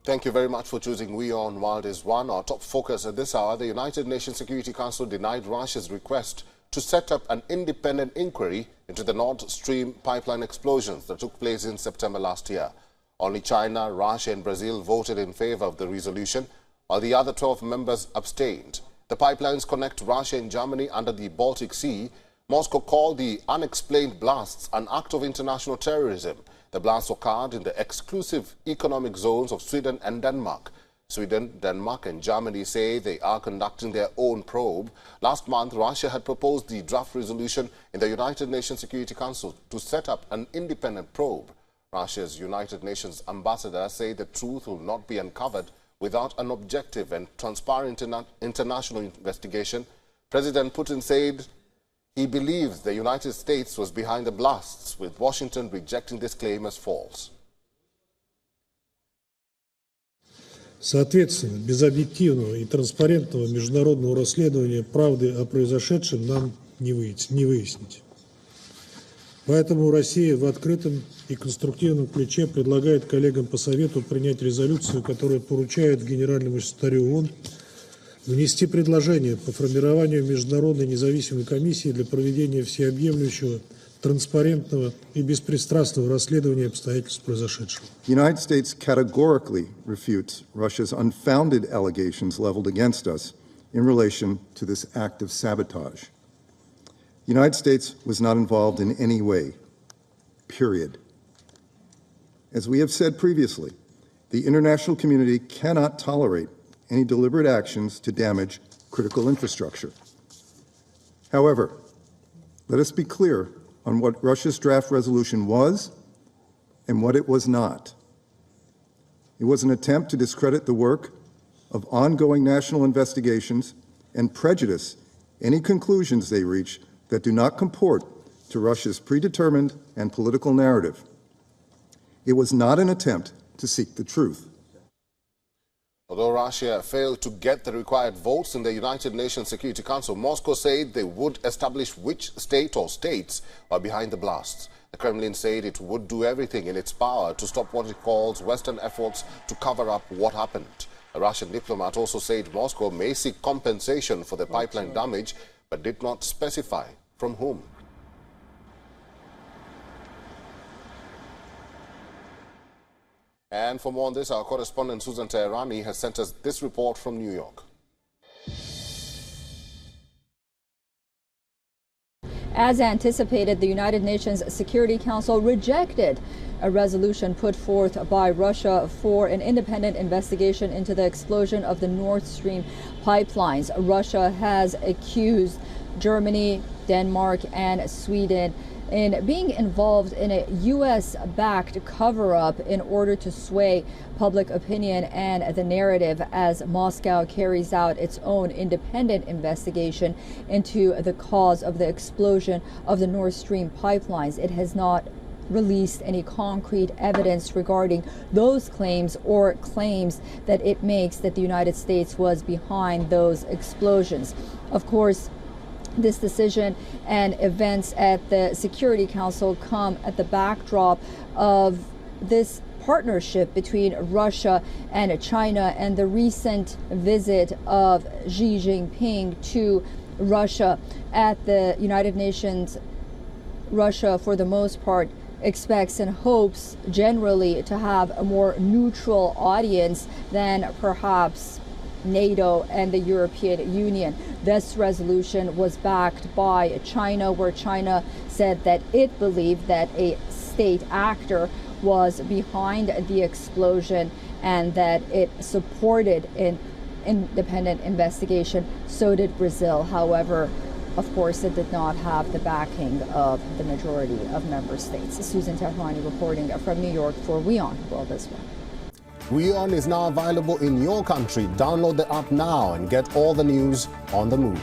Thank you very much for choosing WION World is One. Our top focus at this hour, the United Nations Security Council denied Russia's request to set up an independent inquiry into the Nord Stream pipeline explosions that took place in September last year. Only China, Russia and Brazil voted in favor of the resolution, while the other 12 members abstained. The pipelines connect Russia and Germany under the Baltic Sea. Moscow called the unexplained blasts an act of international terrorism. The blasts occurred in the exclusive economic zones of Sweden and Denmark. Sweden, Denmark and Germany say they are conducting their own probe. Last month, Russia had proposed the draft resolution in the United Nations Security Council to set up an independent probe. Russia's United Nations ambassador say the truth will not be uncovered without an objective and transparent international investigation. President Putin said he believes the United States was behind the blasts, with Washington rejecting this claim as false. Соответственно, без объективного и транспарентного международного расследования правды о произошедшем нам не выяснить. Поэтому Россия в открытом и конструктивном ключе предлагает коллегам по Совету принять резолюцию, которая поручает Генеральному секретарю ООН внести предложение по формированию международной независимой комиссии для проведения всеобъемлющего, транспарентного и беспристрастного расследования обстоятельств произошедшего. The United States categorically refutes Russia's unfounded allegations leveled against us in relation to this act of sabotage. The United States was not involved in any way, period. As we have said previously, the international community cannot tolerate any deliberate actions to damage critical infrastructure. However, let us be clear on what Russia's draft resolution was and what it was not. It was an attempt to discredit the work of ongoing national investigations and prejudice any conclusions they reach that do not comport to Russia's predetermined and political narrative. It was not an attempt to seek the truth. Although Russia failed to get the required votes in the United Nations Security Council, Moscow said they would establish which state or states are behind the blasts. The Kremlin said it would do everything in its power to stop what it calls Western efforts to cover up what happened. A Russian diplomat also said Moscow may seek compensation for the pipeline damage, but did not specify from whom. And for more on this, our correspondent Susan Teherani has sent us this report from New York. As anticipated, the United Nations Security Council rejected a resolution put forth by Russia for an independent investigation into the explosion of the Nord Stream pipelines. Russia has accused Germany, Denmark and Sweden in being involved in a U.S.-backed cover-up in order to sway public opinion and the narrative as Moscow carries out its own independent investigation into the cause of the explosion of the Nord Stream pipelines. It has not released any concrete evidence regarding those claims or claims that it makes that the United States was behind those explosions. Of course, this decision and events at the Security Council come at the backdrop of this partnership between Russia and China and the recent visit of Xi Jinping to Russia. At the United Nations, Russia, for the most part, expects and hopes generally to have a more neutral audience than perhaps NATO and the European Union. This resolution was backed by China, where China said that it believed that a state actor was behind the explosion and that it supported an independent investigation. So did Brazil. However, of course, it did not have the backing of the majority of member states. Susan Teherani reporting from New York for WION The World is One. WION is now available in your country. Download the app now and get all the news on the move.